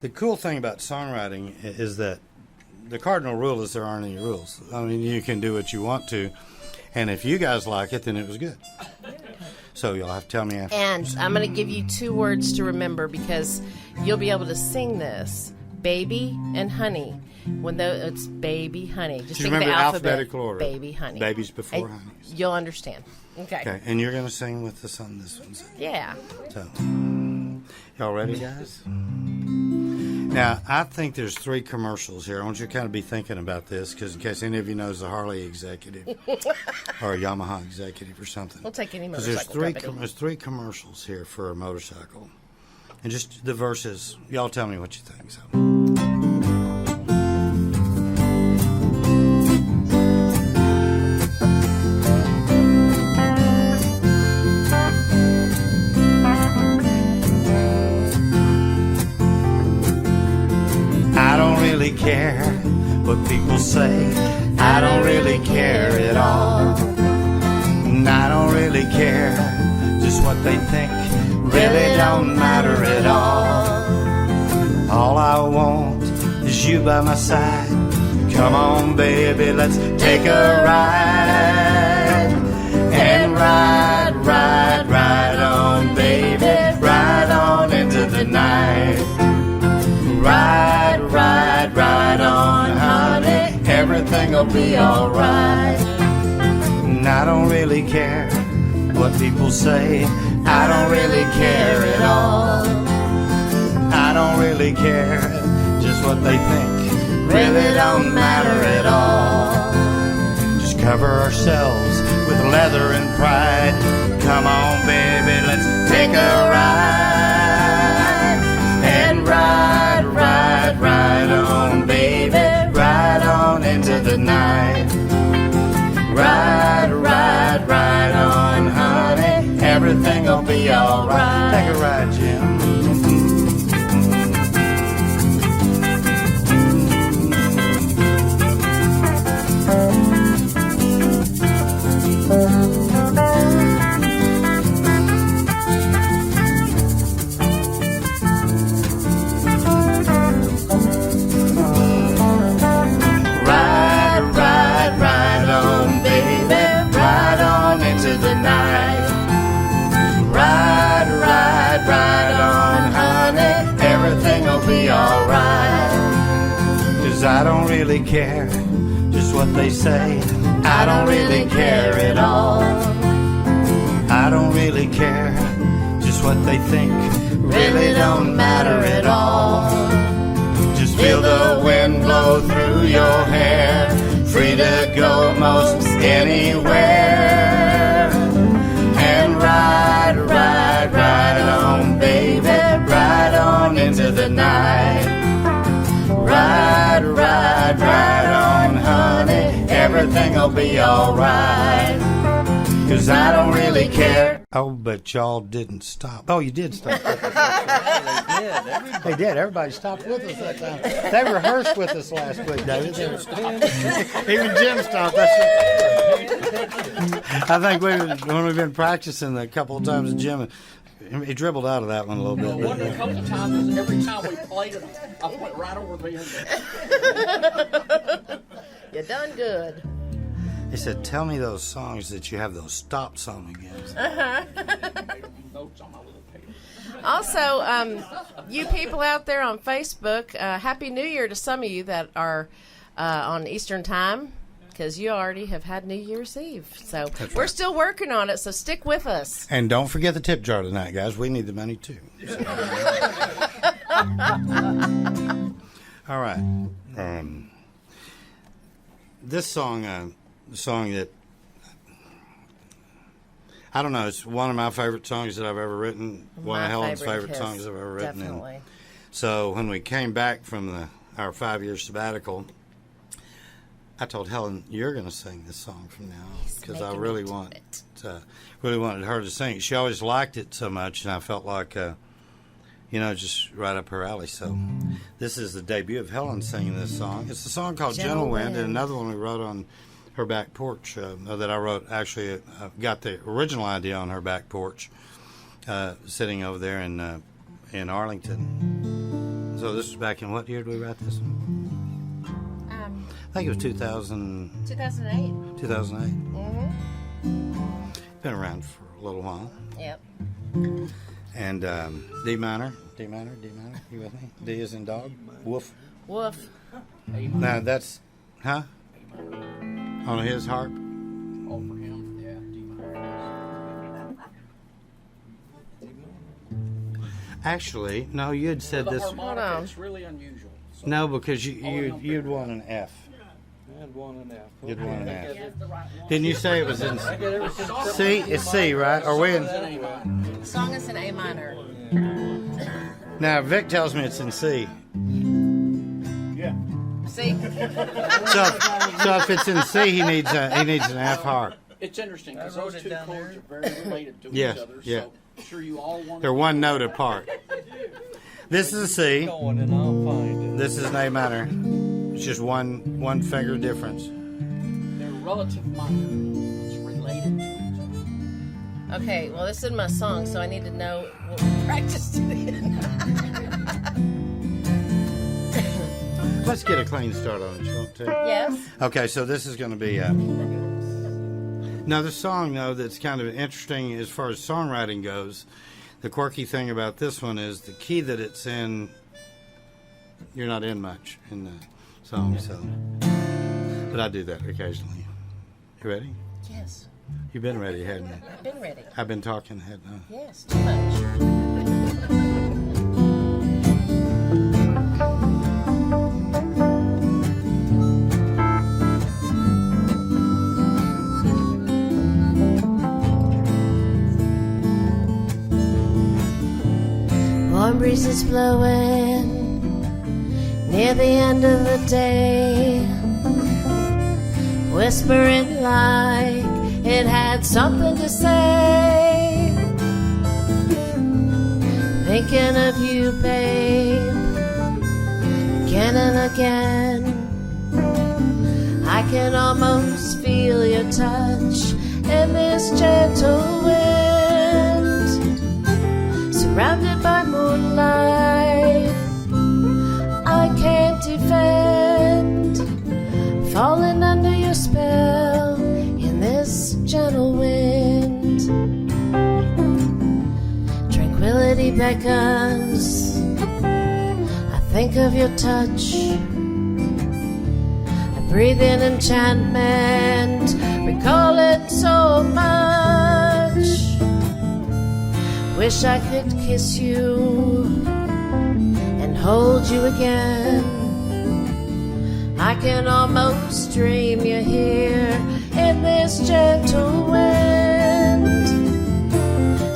The cool thing about songwriting is that the cardinal rule is there aren't any rules. I mean, you can do what you want to, and if you guys like it, then it was good. So you'll have to tell me after. And I'm going to give you 2 words to remember because you'll be able to sing this. Baby and honey. It's baby, honey. Just think of the alphabetical order. Baby, honey. Babies before honeys. You'll understand. Okay. And you're going to sing with us on this one. Yeah. So, y'all ready, guys? Now, I think there's 3 commercials here. I want you to kind of be thinking about this, because in case any of you knows a Harley executive or a Yamaha executive or something. We'll take any motorcycle there's 3 commercials here for a motorcycle. And just the verses, y'all tell me what you think. So. Care what people say. I don't really care at all. And I don't really care just what they think. Really don't matter at all. All I want is you by my side. Come on, baby, let's take a ride. And ride, ride, ride on, baby. Ride on into the night. Ride, ride, ride on, honey. Everything'll be alright. And I don't really care what people say. I don't really care at all. I don't really care just what they think. Really don't matter at all. Just cover ourselves with leather and pride. Come on, baby, let's take a ride. And ride, ride, ride on, baby. Ride on into the night. Ride, ride, ride on, honey. Everything'll be alright. Take a ride, Jim. I don't really care just what they say. I don't really care at all. I don't really care just what they think. Really don't matter at all. Just feel the wind blow through your hair. Free to go most anywhere. And ride, ride, ride on, baby. Ride on into the night. Ride, ride, ride on, honey. Everything'll be alright. 'Cause I don't really care. Oh, but y'all didn't stop. Oh, you did stop. They did. Everybody stopped with us that time. They rehearsed with us last week, David. Even Jim stopped. I think when we've been practicing a couple of times, Jim, he dribbled out of that one a little bit. One a couple of times is every time we played it, I went right over there. You done good. He said, tell me those songs that you have those stops on again. Also, you people out there on Facebook, Happy New Year to some of you that are on Eastern Time, because you already have had New Year's Eve. So we're still working on it, so stick with us. And don't forget the tip jar tonight, guys. We need the money, too. All right. This song, the song that, I don't know, it's one of my favorite songs that I've ever written. One of Helen's favorite songs I've ever written. Definitely. And so when we came back from our 5-year sabbatical, I told Helen, "You're going to sing this song from now on," because I really wanted her to sing it. She always liked it so much, and I felt like, just right up her alley. So this is the debut of Helen singing this song. It's a song called "Gentle Wind," and another one we wrote on her back porch that I wrote. Actually, got the original idea on her back porch, sitting over there in Arlington. So this was back in what year did we write this one? I think it was 2000. 2008. 2008. Mm-hmm. Been around for a little while. Yep. And D minor. You with me? D is in dog. Woof. Woof. Now that's, huh? On his harp. Oh, for him, yeah. D minor. Actually, no. You had said The this. harmonica, it's really unusual. So No, because you'd want an F. I'd want an F. You'd want an F. Get the right one. Didn't you say it was in C? It's C, right? Or we in? The song is in A minor. Now Vic tells me it's in C. See? So if it's in C, he needs an F harp. It's interesting because I wrote those it two down chords there. are very related to Yes, each other. yeah. So I'm sure you all want They're one note apart. This is a C. Going and I'll find it. This is an A minor. It's just one finger difference. They're relative minor. It's related to each other. Okay, well, this isn't my song, so I need to know what we practiced it in. Let's get a clean start on it, you want to? Yes. Okay, so this is going to be another song, though, that's kind of interesting as far as songwriting goes. The quirky thing about this one is the key that it's in, you're not in much in the song, so. But I do that occasionally. You ready? Yes. You've been ready, hadn't you? I've been ready. I've been talking, hadn't I? Yes, too much. Warm breezes blowing near the end of the day, whispering like it had something to say. Thinking of you, babe, again and again. I can almost feel your touch in this gentle wind, surrounded by moonlight. I can't defend falling under your spell in this gentle wind. Tranquility beckons. I think of your touch. I breathe in enchantment, recall it so much. Wish I could kiss you and hold you again. I can almost dream you're here in this gentle wind,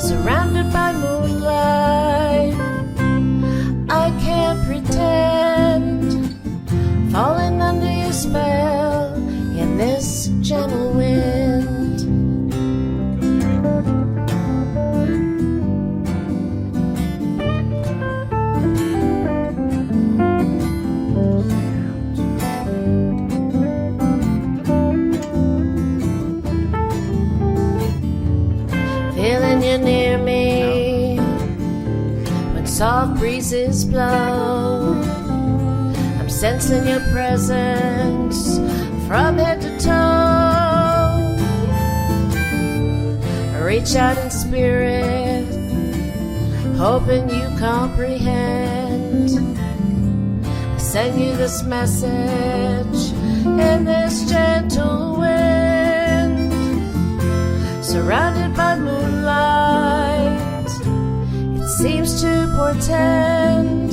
surrounded by moonlight. I can't pretend falling under your spell in this gentle wind. Feeling you near me when soft breezes blow. I'm sensing your presence from head to toe. I reach out in spirit, hoping you comprehend. I send you this message in this gentle wind, surrounded by moonlight. It seems to portend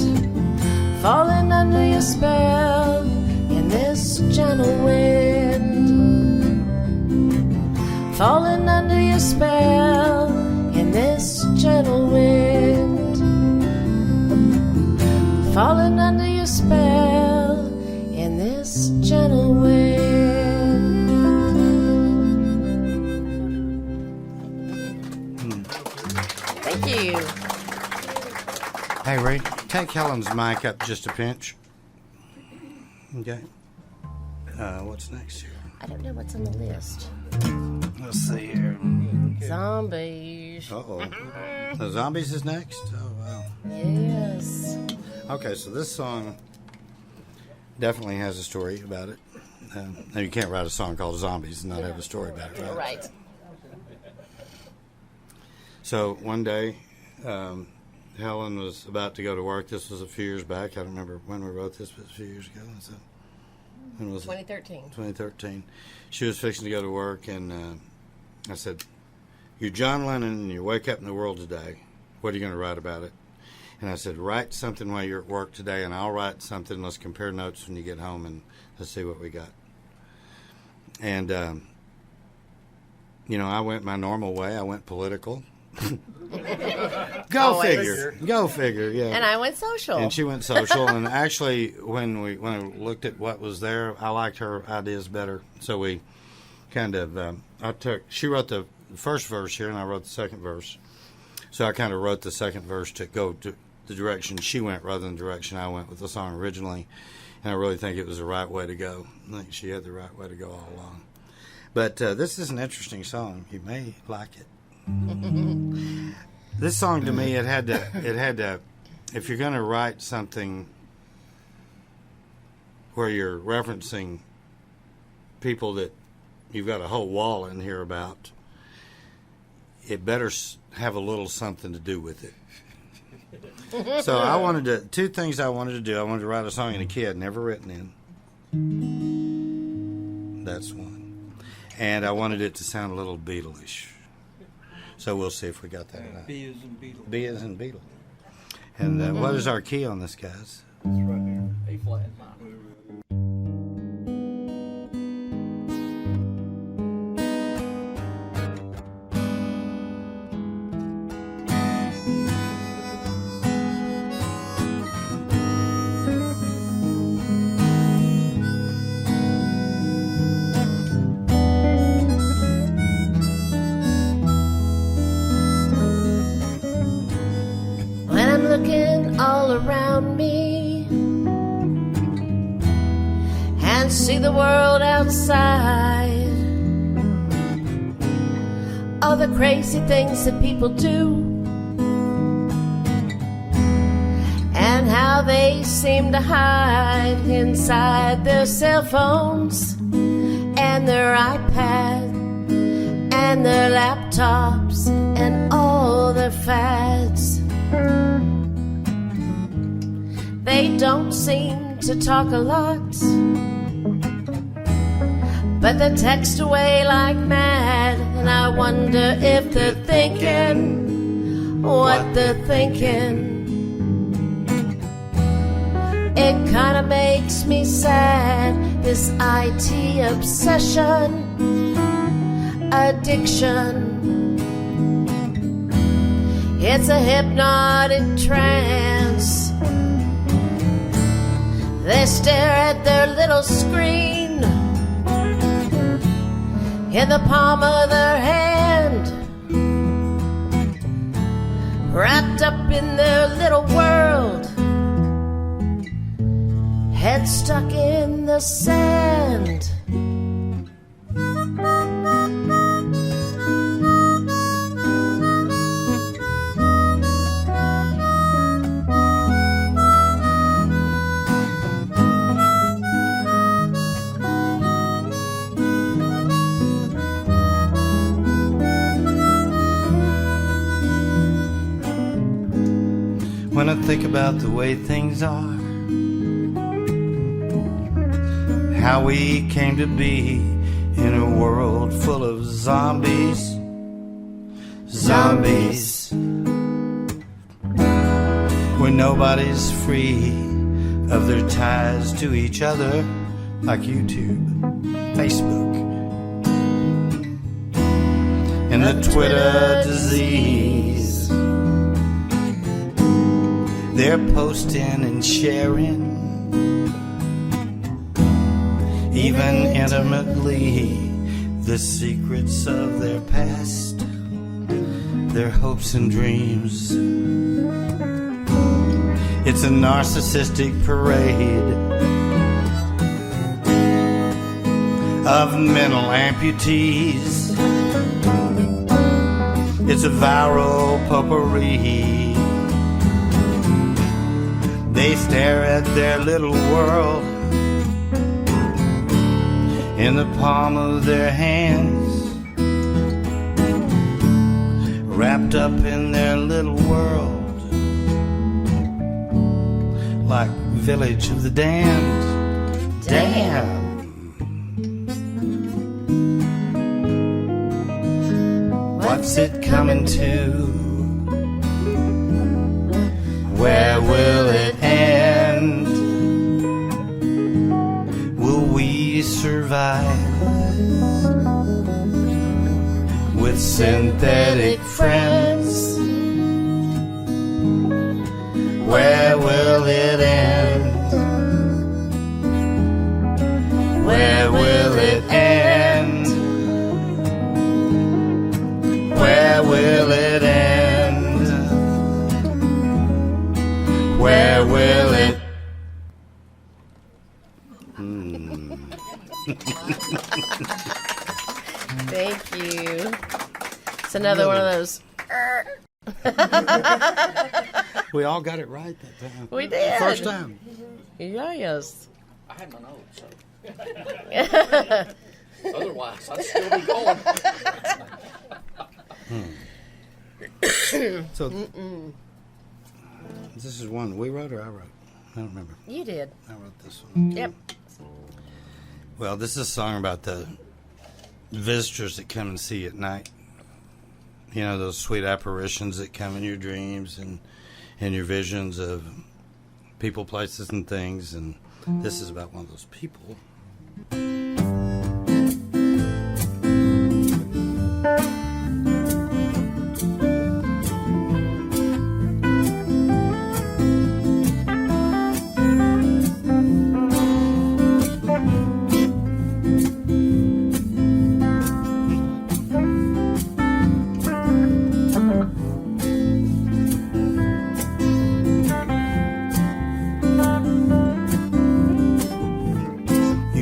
falling under your spell in this gentle wind, falling under your spell in this gentle wind, falling under your spell in this gentle wind. Thank you. Hey, Ray, take Helen's mic up just a pinch. Okay. What's next here? I don't know what's on the list. Let's see here. Zombies. Uh-oh. The zombies is next? Oh, wow. Yes. Okay, so this song definitely has a story about it. Now, you can't write a song called Zombies and not have a story about it, right? Right. So one day, Helen was about to go to work. This was a few years back. I don't remember when we wrote this, but a few years ago. So when was 2013. it? 2013. She was fixing to go to work, and I said, "You're John Lennon, and you wake up in the world today. What are you going to write about it?" And I said, "Write something while you're at work today, and I'll write something. Let's compare notes when you get home, and let's see what we got." And, I went my normal way. I went political. Go figure, yeah. And I went social. And she went social. And actually, when I looked at what was there, I liked her ideas better. So we kind of, she wrote the first verse here, and I wrote the second verse. So I kind of wrote the second verse to go to the direction she went rather than the direction I went with the song originally. And I really think it was the right way to go. I think she had the right way to go all along. But this is an interesting song. You may like it. This song to me, it had to, if you're going to write something where you're referencing people that you've got a whole wall in here about, it better have a little something to do with it. So I wanted to, two things I wanted to do. I wanted to write a song in a key I'd never written in. That's one. And I wanted it to sound a little Beatle-ish. So we'll see if we got that right. B as in Beetle. B as in Beatle. And what is our key on this, guys? It's right here. A flat minor. All around me and see the world outside, all the crazy things that people do and how they seem to hide inside their cell phones and their iPad and their laptops and all their fads. They don't seem to talk a lot, but they text away like mad, and I wonder if they're thinking what they're thinking. It kinda makes me sad, this IT obsession, addiction. It's a hypnotic trance. They stare at their little screen in the palm of their hand, wrapped up in their little world, head stuck in the sand. When I think about the way things are, how we came to be in a world full of zombies, where nobody's free of their ties to each other, like YouTube, Facebook, and the Twitter disease. They're posting and sharing, even intimately, the secrets of their past, their hopes and dreams. It's a narcissistic parade of mental amputees. It's a viral potpourri. They stare at their little world in the palm of their hands, wrapped up in their little world, like Village of the Damned. Damn. What's it coming to? Where will it end? Will we survive with synthetic friends? Where will it end? Where will it end? Where will it end? Where will it? Thank you. It's another one of those. We all got it right that time. We did. First time. Yes. I had my notes, so. Otherwise, I'd still be going. So, this is one we wrote or I wrote? I don't remember. You did. I wrote this one. Yep. Well, this is a song about the visitors that come and see you at night. You know, those sweet apparitions that come in your dreams and in your visions of people, places, and things. And this is about one of those people.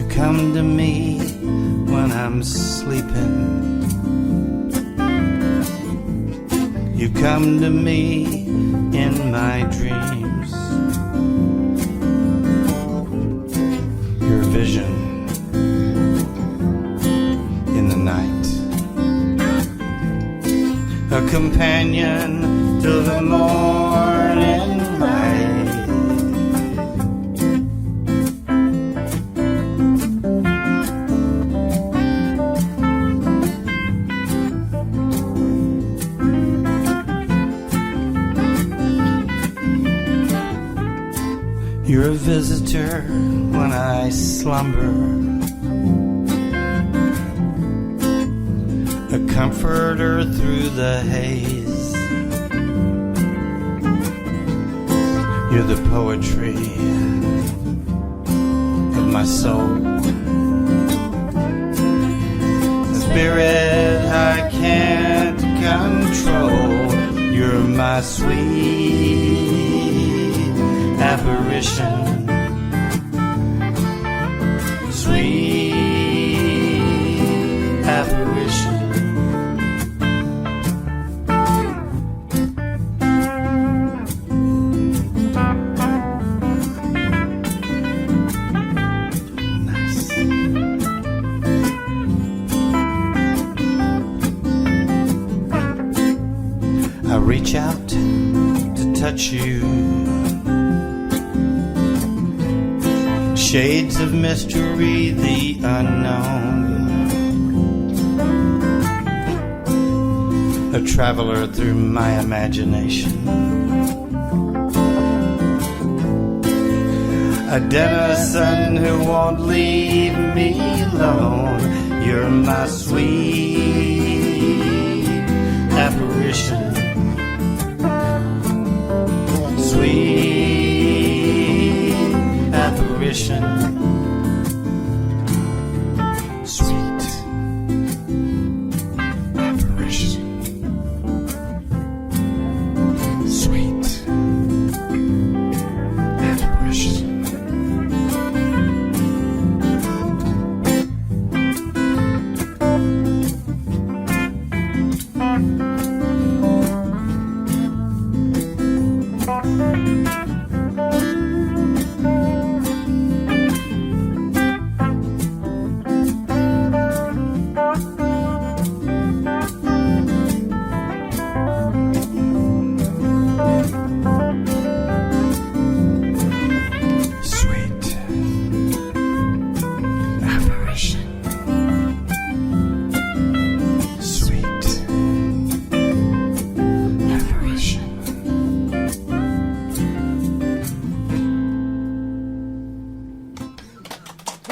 Come to me when I'm sleeping. You come to me in my dreams. Your vision in the night. A companion till the morning light. You're a visitor when I slumber, a comforter through the haze. You're the poetry of my soul, a spirit I can't control. You're my sweet apparition, sweet apparition. Nice. I reach out to touch you. Shades of mystery, the unknown. A traveler through my imagination. A denizen who won't leave me alone. You're my sweet apparition. Sweet apparition. Sweet apparition. Sweet apparition.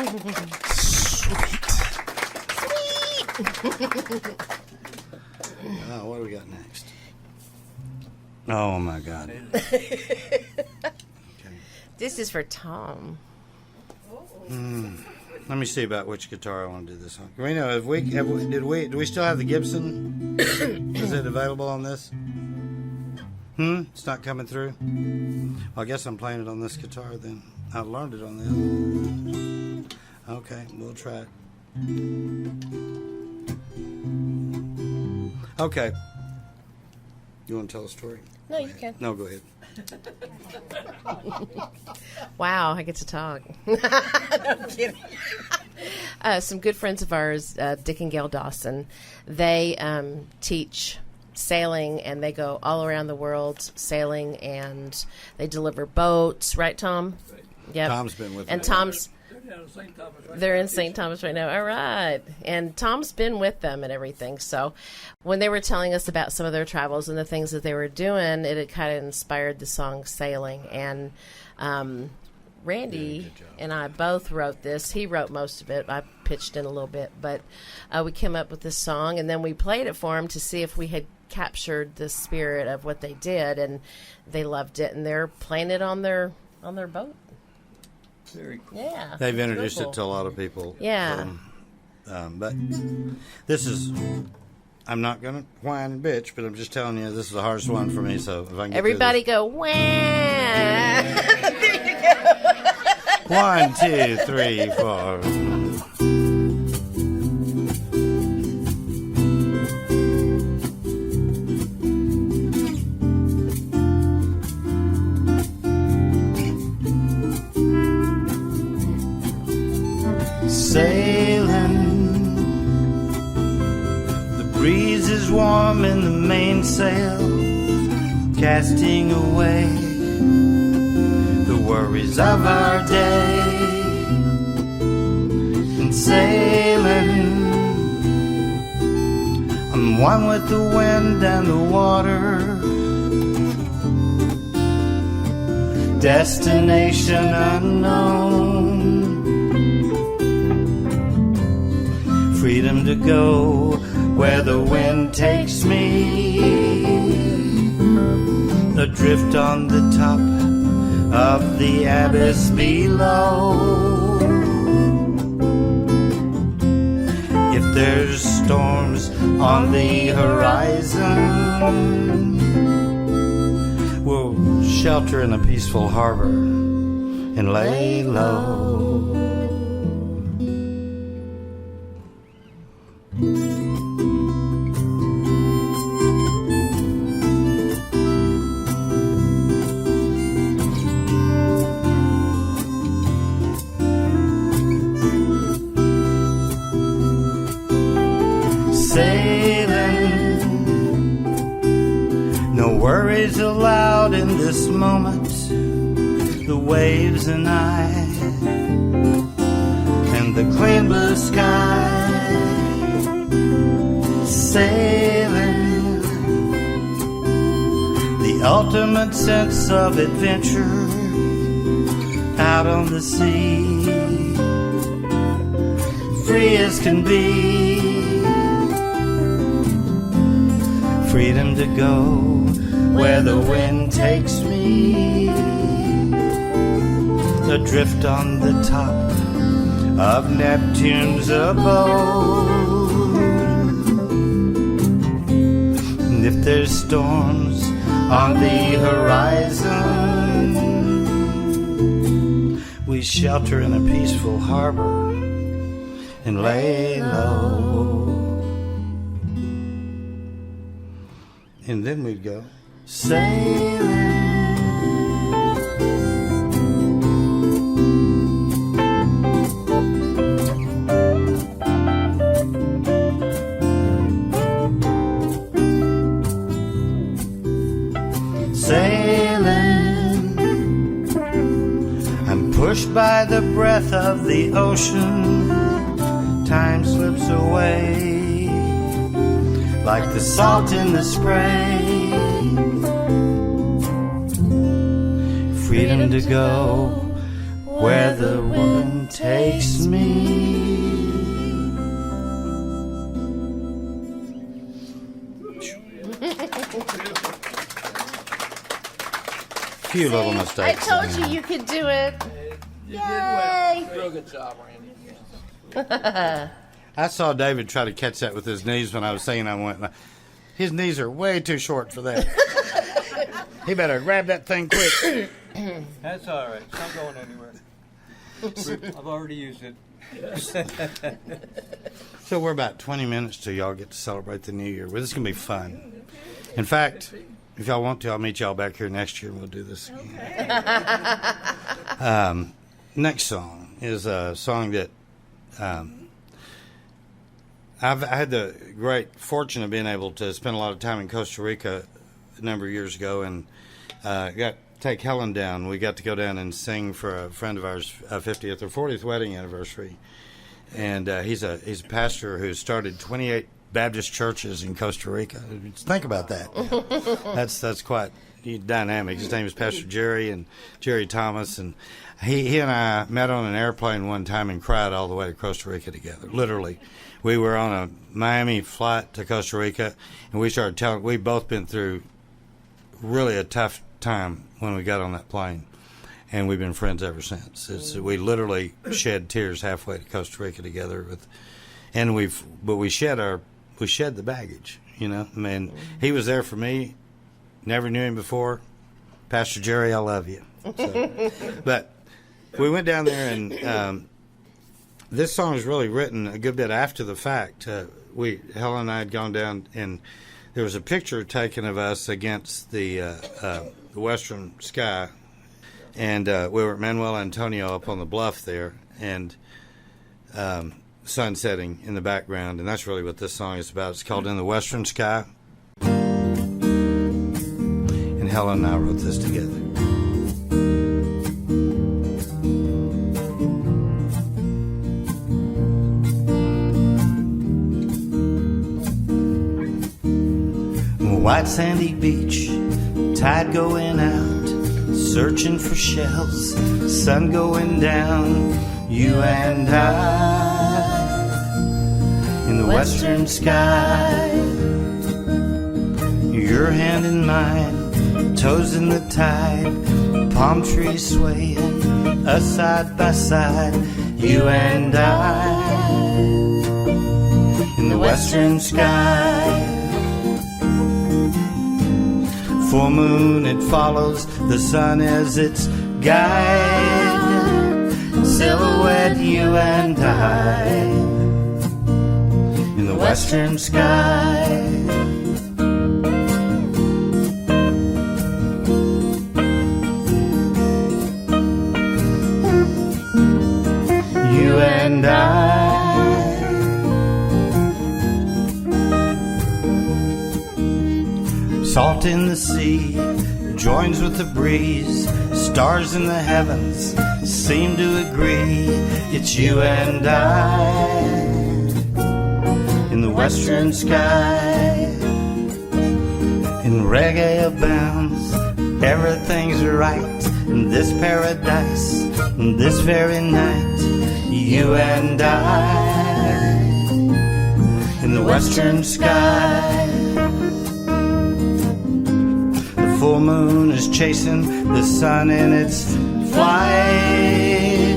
Oh, what do we got next? Oh my God. This is for Tom. Let me see about which guitar I want to do this on. We know do we still have the Gibson? Is it available on this? It's not coming through. Well, I guess I'm playing it on this guitar then. I learned it on the other one. Okay, we'll try it. Okay. You want to tell a story? No, you can. No, go ahead. Wow, I get to talk. No, I'm kidding. Some good friends of ours, Dick and Gail Dawson, they teach sailing, and they go all around the world sailing, and they deliver boats. Right, Tom? Right. Yep. Tom's been with And me. Tom's... They're down in St. Thomas right They're now. in St. Thomas right now. All right. And Tom's been with them and everything. So when they were telling us about some of their travels and the things that they were doing, it had kind of inspired the song Sailing. And Randy and I both wrote this. He wrote most of it. I pitched in a little bit. But we came up with this song, and then we played it for them to see if we had captured the spirit of what they did. And they loved it. And they're playing it on their boat. Very cool. Yeah. They've introduced Cool. it to a lot of people. Yeah. But this is, I'm not going to whine and bitch, but I'm just telling you, this is the hardest one for me. So if I can get Everybody through go, wah! this. 1, 2, 3, 4. Sailing, the breeze is warm in the mainsail, casting away the worries of our day. And sailing, I'm one with the wind and the water, destination unknown. Freedom to go where the wind takes me, adrift on the top of the abyss below. If there's storms on the horizon, we'll shelter in a peaceful harbor and lay low. Sailing, no worries allowed in this moment. The waves and I, and the clean blue sky. Sailing, the ultimate sense of adventure out on the sea, free as can be. Freedom to go where the wind takes me, adrift on the top of Neptune's abode. And if there's storms on the horizon, we shelter in a peaceful harbor and lay low. And then we'd go sailing. Sailing, I'm pushed by the breath of the ocean. Time slips away like the salt in the spray. Freedom to go where the wind takes me. Few little I mistakes. told you could do it. Yay! Real good job, Randy. I saw David try to catch that with his knees when I was saying I went. His knees are way too short for that. He better grab that thing quick. That's all right. It's not going anywhere. I've already used it. So we're about 20 minutes till y'all get to celebrate the new year. Well, this is going to be fun. In fact, if y'all want to, I'll meet y'all back here next year and we'll do this again. Next song is a song that I had the great fortune of being able to spend a lot of time in Costa Rica a number of years ago, and got to take Helen down. We got to go down and sing for a friend of ours' 50th or 40th wedding anniversary. And he's a pastor who started 28 Baptist churches in Costa Rica. Think about that. That's quite dynamic. His name is Pastor Jerry Thomas, and he and I met on an airplane one time and cried all the way to Costa Rica together. Literally, we were on a Miami flight to Costa Rica, and we started telling. We've both been through really a tough time when we got on that plane, and we've been friends ever since. We literally shed tears halfway to Costa Rica together we shed the baggage, you know. I mean, he was there for me. Never knew him before. Pastor Jerry, I love you. So, but we went down there, and this song is really written a good bit after the fact. Helen and I had gone down, and there was a picture taken of us against the western sky, and we were at Manuel Antonio up on the bluff there, and sun setting in the background, and that's really what this song is about. It's called In the Western Sky, and Helen and I wrote this together. White sandy beach, tide going out, searching for shells, sun going down, you and I, in the western sky, your hand in mine, toes in the tide, palm trees swaying, us side by side, you and I, in the western sky. Full moon, it follows the sun as its guide. Silhouette, you and I, in the western sky. You and I. Salt in the sea joins with the breeze. Stars in the heavens seem to agree. It's you and I in the western sky. In reggae abounds, everything's right in this paradise, this very night. You and I in the western sky. Full moon is chasing the sun in its flight.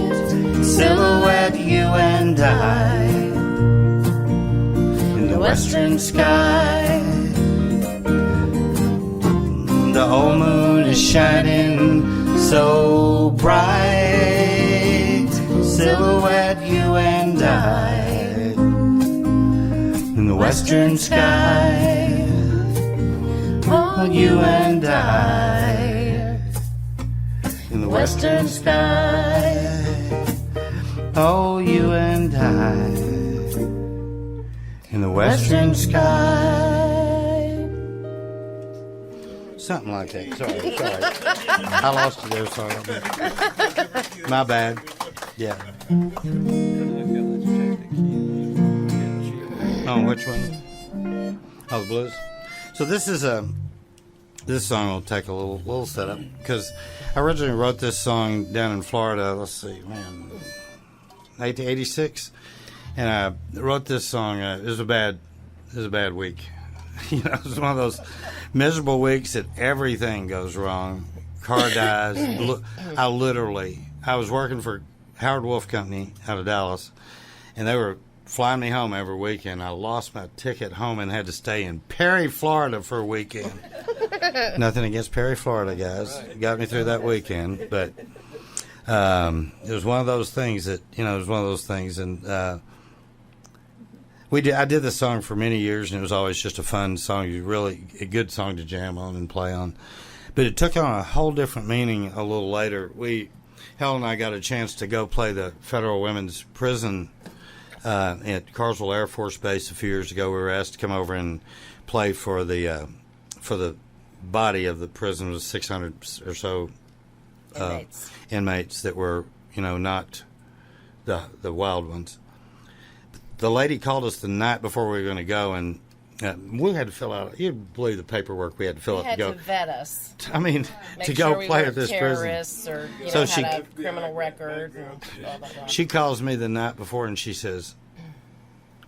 Silhouette, you and I in the western sky. The whole moon is shining so bright. Silhouette, you and I in the western sky. Oh, you and I in the western sky. Oh, you and I in the western sky. Something like that. Sorry. I lost you there. Sorry. My bad. Yeah. Oh, which one? Oh, the blues. So this song will take a little setup because I originally wrote this song down in Florida. Let's see, man, 1986, and I wrote this song. It was a bad week. You know, it was one of those miserable weeks that everything goes wrong. Car dies. I was working for Howard Wolf Company out of Dallas, and they were flying me home every weekend. I lost my ticket home and had to stay in Perry, Florida for a weekend. Nothing against Perry, Florida, guys. It got me through that weekend, but it was one of those things that, you know, and I did this song for many years, and it was always just a fun song, really a good song to jam on and play on. But it took on a whole different meaning a little later. Helen and I got a chance to go play the Federal Women's Prison at Carswell Air Force Base a few years ago. We were asked to come over and play for the body of the prison. It was 600 or so inmates that were, you know, not the wild ones. The lady called us the night before we were going to go, and we had to fill out. You'd believe the paperwork we had to fill out to go. Had to vet us. I mean, Make to sure go play at this terrorists prison. Or, you So know, she had a criminal record. And blah, blah, blah. She calls me the night before, and she says,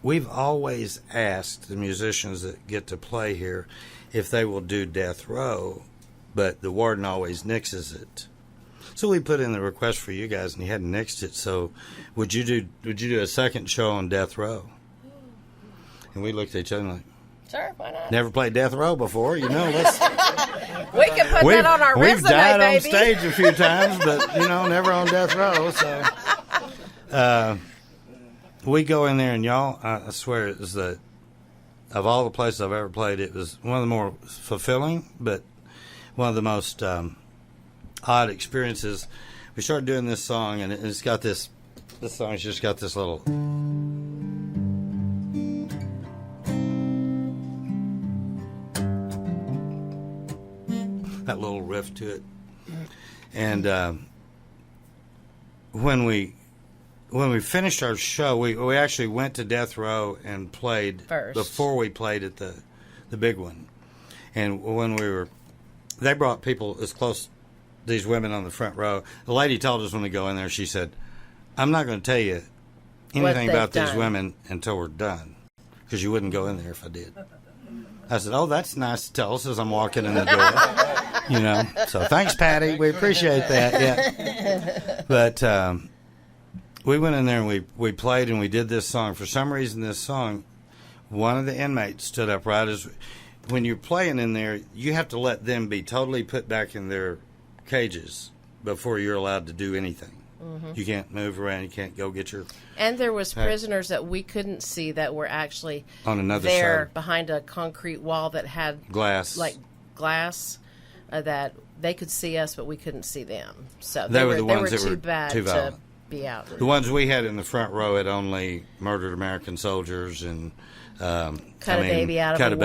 "We've always asked the musicians that get to play here if they will do death row, but the warden always nixes it. So we put in the request for you guys, and he hadn't nixed it. So would you do a second show on death row?" And we looked at each other and like, Sure, why not? never played death row before, you know. We can put that on our we've resume, died baby. on stage a few times, but you know, never on death row. So we go in there, and y'all, I swear, it was of all the places I've ever played, it was one of the more fulfilling, but one of the most odd experiences. We started doing this song, and it's got this song's just got this little. That little riff to it, and when we finished our show, we actually went to Death Row and played first before we played at the big one. And when they brought people as close, these women on the front row. The lady told us when we go in there, she said, "I'm not going to tell you anything about these women until we're done, because you wouldn't go in there if I did." I said, "Oh, that's nice to tell us as I'm walking in the door." You know, so thanks, Patty. We appreciate that. Yeah, but we went in there and we played and we did this song. For some reason, this song, one of the inmates stood up right as when you're playing in there. You have to let them be totally put back in their cages before you're allowed to do anything. Mm-hmm. You can't move around. You can't go get your. And there was prisoners that we couldn't see that were actually on another there side behind a concrete wall that had glass, that they could see us, but we couldn't see them. So they were the ones that too were bad too violent. To be out. The ones we had in the front row had only murdered American soldiers and cut a baby out of a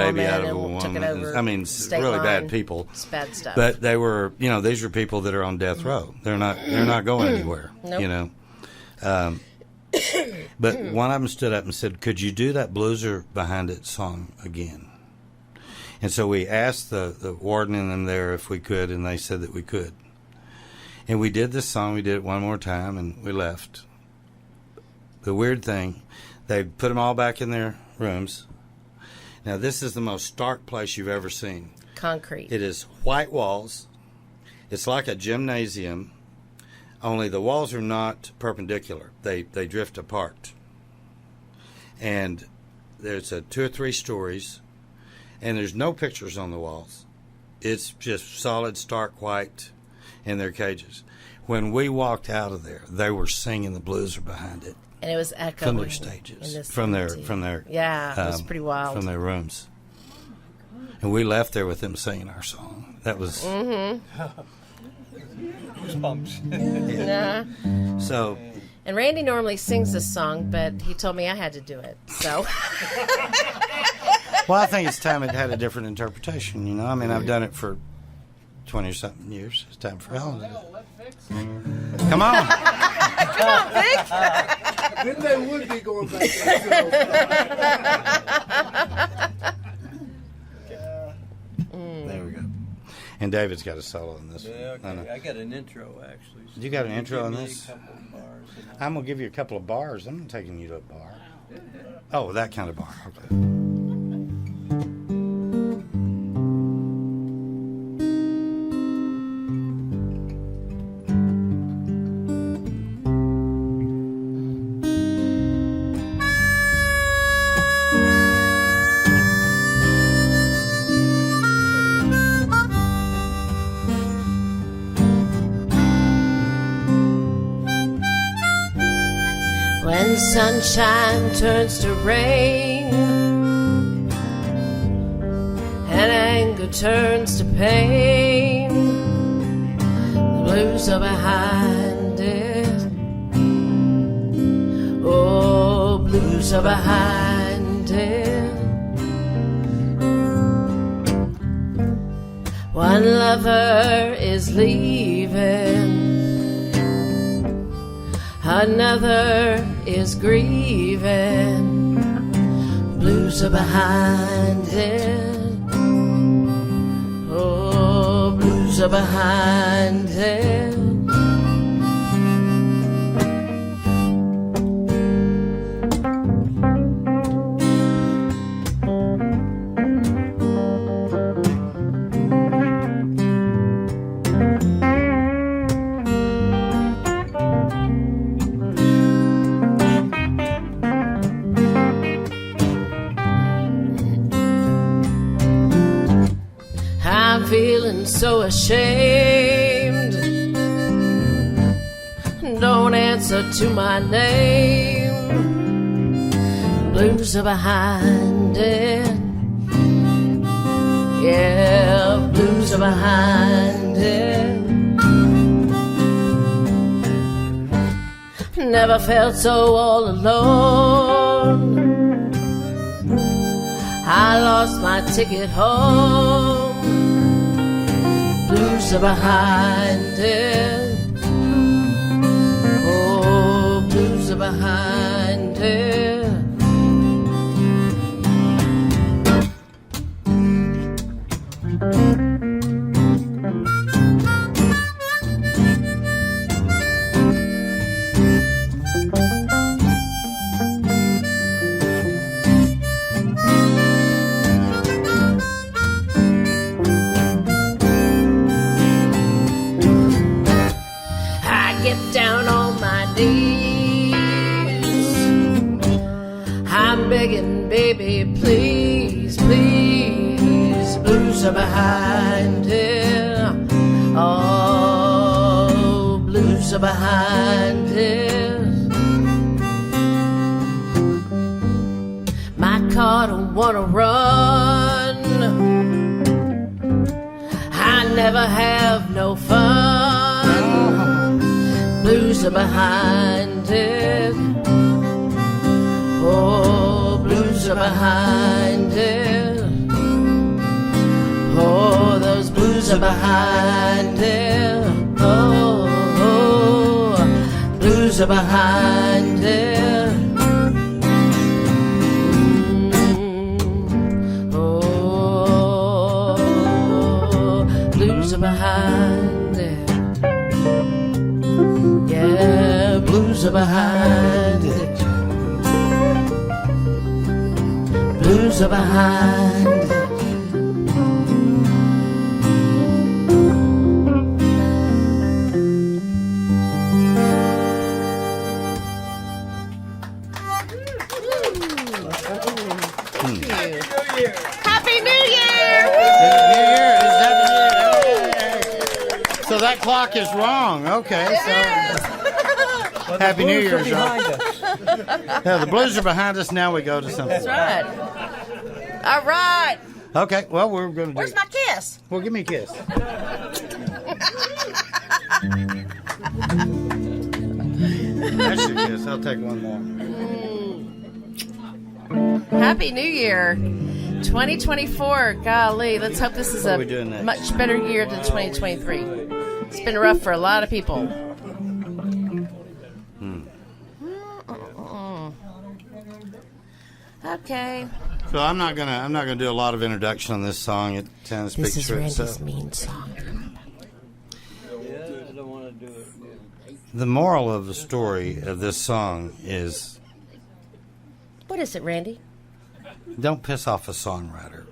woman. Took it over I mean, really bad people. It's bad stuff. But they were, you know, these are people that are on death row. They're not going anywhere. Nope. You know. But one of them stood up and said, "Could you do that Blueser Behind It song again?" And so we asked the warden and them there if we could, and they said that we could. And we did this song. We did it one more time, and we left. The weird thing, they put them all back in their rooms. Now, this is the most stark place you've ever seen. Concrete. It is white walls. It's like a gymnasium, only the walls are not perpendicular. They drift apart. And there's 2 or 3 stories, and there's no pictures on the walls. It's just solid, stark white in their cages. When we walked out of there, they were singing the Blueser Behind It. And it was echoing from their stages, from their yeah, it was pretty wild. From their rooms, and we left there with them singing our song. That was goosebumps. Yeah. So. And Randy normally sings this song, but he told me I had to do it. So. Well, I think it's time it had a different interpretation. You know, I mean, I've done it for 20 or something years. It's time for Helen to do it. Come on. Come on, Vic. Then they would be going back There we go. And David's got a solo in this one. Yeah, okay. I got an intro, actually. You got an intro on Give me this? a couple of bars. I'm gonna give you a couple of bars. I'm not taking you to a bar. Oh, that kind of bar. Okay. When sunshine turns to rain and anger turns to pain, the blues are behind it. Oh, blues are behind it. One lover is leaving, another is grieving. Blues are behind it. Oh, blues are behind it. Feeling so ashamed, don't answer to my name. Blues are behind it. Yeah, blues are behind it. Never felt so all alone. I lost my ticket home. Blues are behind it. Oh, blues are behind it. Down on my knees, I'm begging, baby, please, please. Blues are behind it. Oh, blues are behind it. My car don't wanna run. I never have no fun. Blues are behind it. Oh, blues are behind it. Oh, those blues are behind it. Oh, oh, blues are behind it. Oh, blues are behind it. Yeah, blues are behind it. Blues are behind it. Happy New Year! So that clock is wrong. Okay, so Happy New Year, John. Yeah, the blues are behind us. Now we go to something. That's right. All right. Okay, well, we're going to do... Where's my kiss? Well, give me a kiss. That's your kiss. I'll take one more. Happy New Year. 2024. Golly, let's hope this is a much better year than 2023. It's been rough for a lot of people. Okay. So I'm not gonna do a lot of introduction on this song. It kind of speaks This is for Randy's itself. mean song. Yeah, I don't want to do it. The moral of the story of this song is What is it, Randy? don't piss off a songwriter.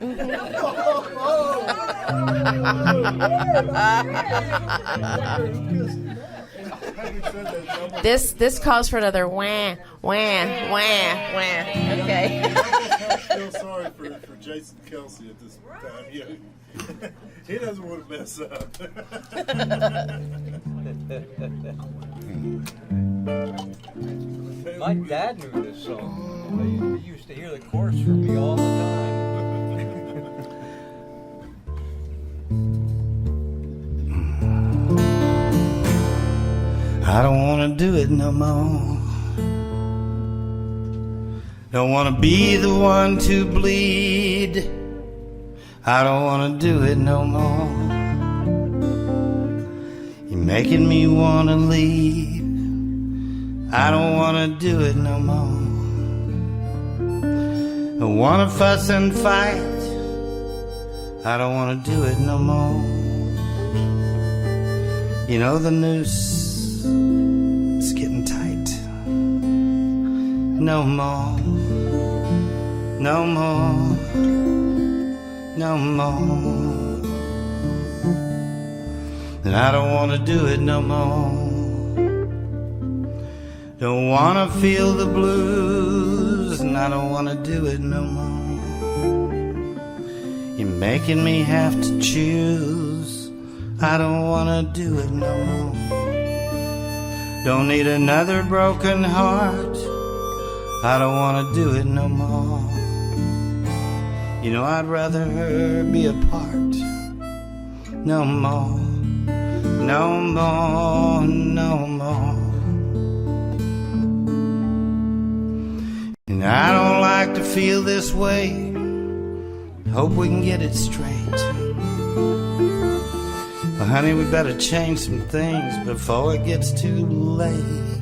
This calls for another wah, wah, wah, wah. Okay. I feel sorry for Jason Kelsey at this time. He doesn't want to mess up. My dad knew this song. He used to hear the chorus from me all the time. I don't want to do it no more. Don't want to be the one to bleed. I don't want to do it no more. You're making me want to leave. I don't want to do it no more. Don't want to fuss and fight. I don't want to do it no more. You know the noose is getting tight. No more. No more. No more. And I don't want to do it no more. Don't want to feel the blues, and I don't want to do it no more. You're making me have to choose. I don't want to do it no more. Don't need another broken heart. I don't want to do it no more. You know I'd rather be apart. No more. No more. No more. And I don't like to feel this way. Hope we can get it straight. Well, honey, we better change some things before it gets too late.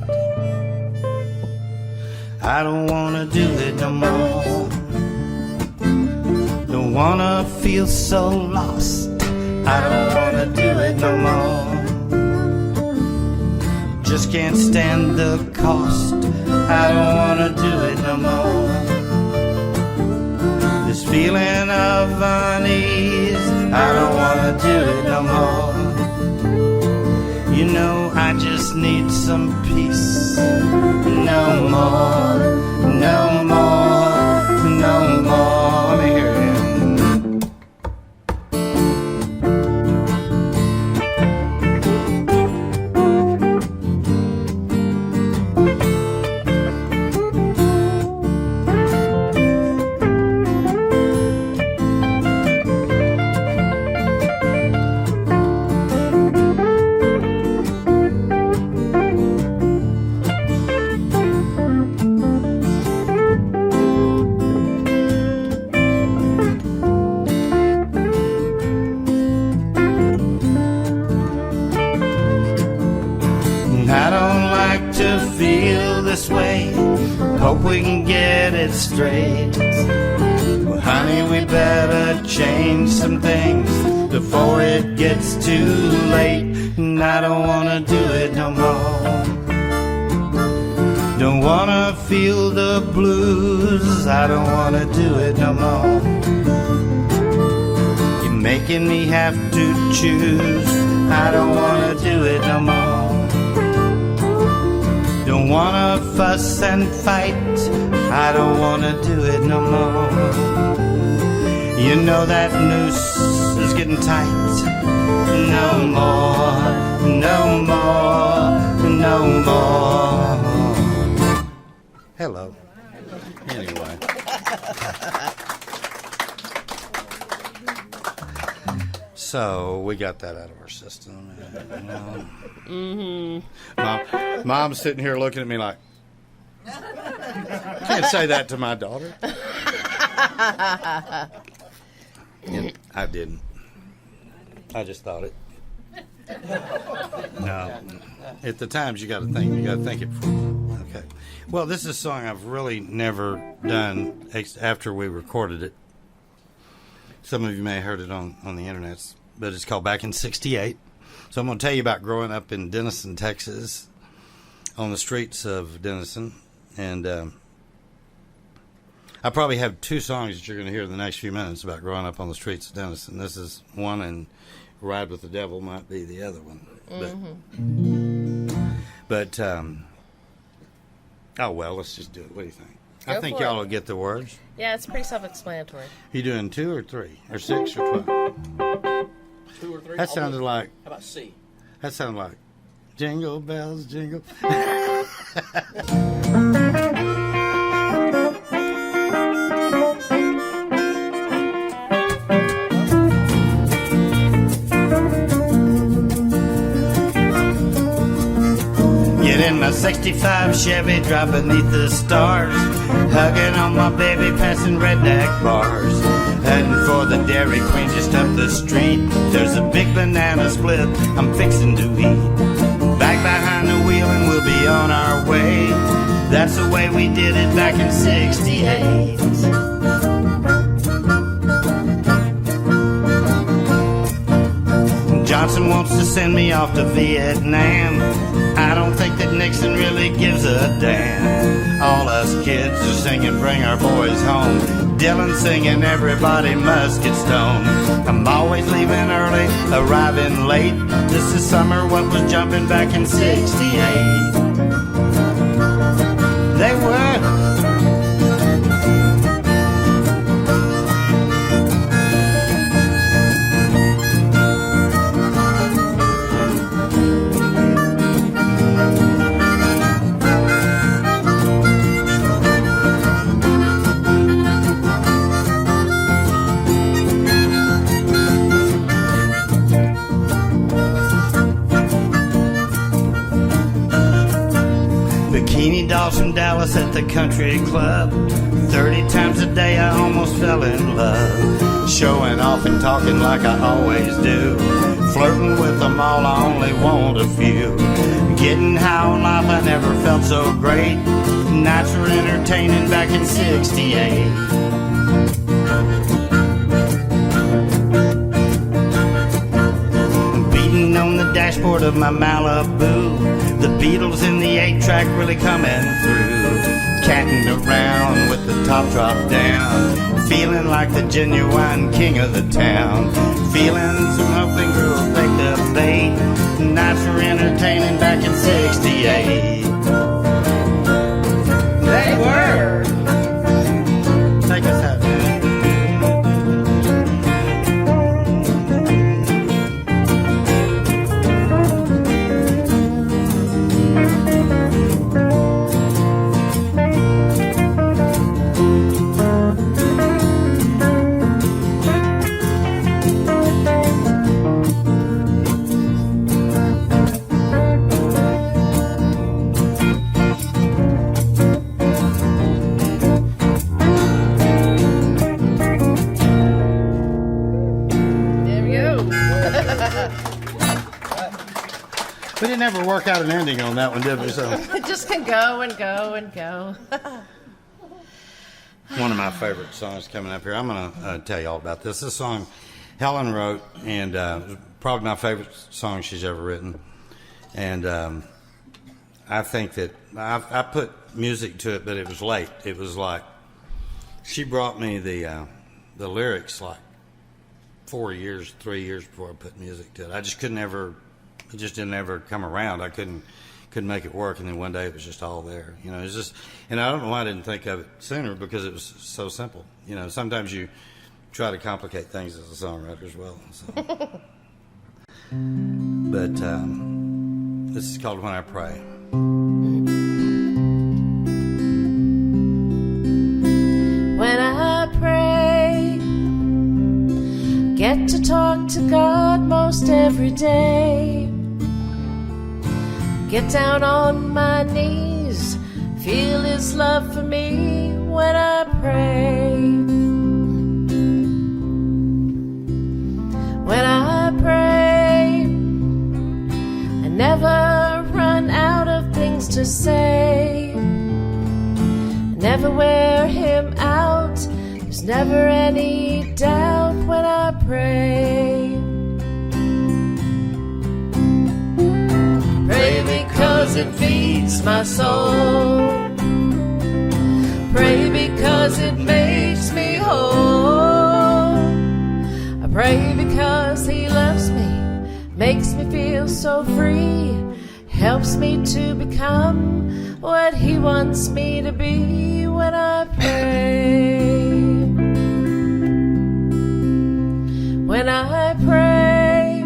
I don't want to do it no more. Don't want to feel so lost. I don't want to do it no more. Just can't stand the cost. I don't want to do it no more. This feeling of unease, I don't want to do it no more. You know I just need some peace. No more, no more, no more. Let me hear it. Hope we can get it straight. Well, honey, we better change some things before it gets too late. And I don't want to do it no more. Don't want to feel the blues. I don't want to do it no more. You're making me have to choose. I don't want to do it no more. Don't wanna fuss and fight. I don't wanna do it no more. You know that noose is getting tight. No more, no more, no more. Hello. Anyway. So we got that out of our system. Mom's sitting here looking at me like, can't say that to my daughter. And I didn't. I just thought it. No. At the times you got to think. You got to think it. Okay. Well, this is a song I've really never done after we recorded it. Some of you may have heard it on the internet, but it's called Back in '68. So I'm going to tell you about growing up in Denison, Texas. on the streets of Denison, and I probably have two songs that you're going to hear in the next few minutes about growing up on the streets of Denison. This is one, and Ride with the Devil might be the other one. But oh well, let's just do it. What do you think? I think y'all will get the words. Yeah, it's pretty self-explanatory. You doing 2 or 3 or 6 or 12? 2 or 3. That sounded like. How about C? That sounded like Jingle Bells, Jingle. Get in my 65 Chevy, drive beneath the stars, hugging on my baby, passing redneck bars. Heading for the Dairy Queen just up the street. There's a big banana split I'm fixing to eat. Back behind the wheel and we'll be on our way. That's the way we did it back in '68. Johnson wants to send me off to Vietnam. I don't think that Nixon really gives a damn. All us kids are singing Bring Our Boys Home. Dylan singing Everybody Must Get Stoned. I'm always leaving early, arriving late. This is summer, what was jumping back in '68. They were. Bikini dolls from Dallas at the country club. 30 times a day I almost fell in love. Showing off and talking like I always do. Flirting with them all, I only want a few. Getting high on life, I never felt so great. Nights were entertaining back in '68. Beating on the dashboard of my Malibu. The Beatles in the 8-track really coming through. Catting around with the top drop down. Feeling like the genuine king of the town. Feelings of hoping grew a picked up bait. Nights were entertaining back in '68. They were. Take us out. We didn't ever work out an ending on that one, did we? So It just can go and go and go. one of my favorite songs coming up here. I'm going to tell you all about this. This song Helen wrote, and probably my favorite song she's ever written. And I think that I put music to it, but it was late. It was like she brought me the lyrics like 3 years before I put music to it. I just couldn't ever. It just didn't ever come around. I couldn't make it work, and then one day it was just all there. You know, it's just, and I don't know why I didn't think of it sooner, because it was so simple. You know, sometimes you try to complicate things as a songwriter as well. So. But this is called When I Pray. When I pray, get to talk to God most every day. Get down on my knees, feel His love for me when I pray. When I pray, I never run out of things to say. I never wear Him out, there's never any doubt when I pray. Pray because it feeds feeds my soul. Pray because it makes me whole. I pray because he loves me, makes me feel so free, helps me to become what he wants me to be when I pray. When I pray,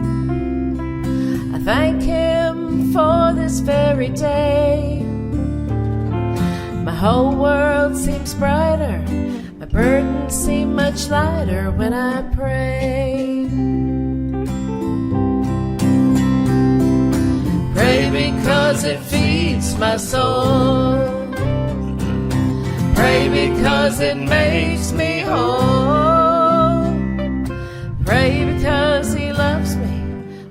I thank him for this very day. My whole world seems brighter, my burdens seem much lighter when I pray. Pray because it feeds my soul. Pray because it makes me whole. Pray because he loves me,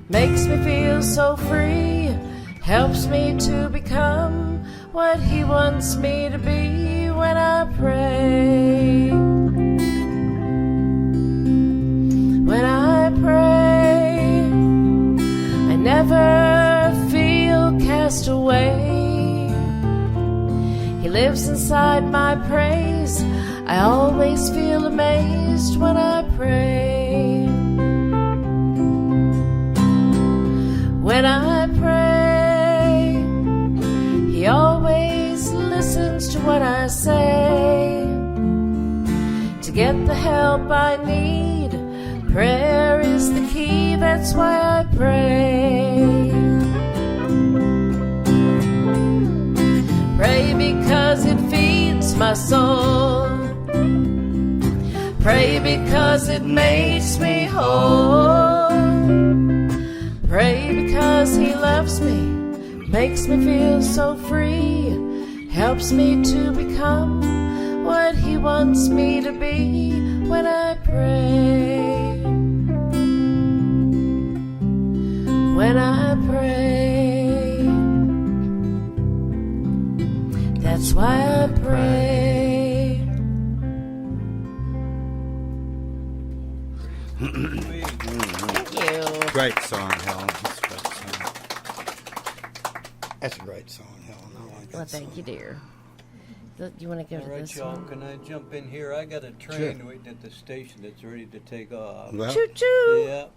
makes me feel so free, helps me to become what he wants me to be when I pray. When I pray, I never feel cast away. He lives inside my praise. I always feel amazed when I pray. When I pray, he always listens to what I say. To get the help I need, prayer is the key, that's why I pray. Pray because it feeds my soul. Pray because it makes me whole. Pray because he loves me, makes me feel so free, helps me to become what he wants me to be when I pray. When I pray, that's why I pray. Thank you. Great song, Helen. That's a great song. That's a great song, Helen. I like that Well, thank you, dear. You want to go All to right, this y'all, one? can I jump in here? I got a train waiting at the station that's ready to take off. Well, Choo choo. Yeah.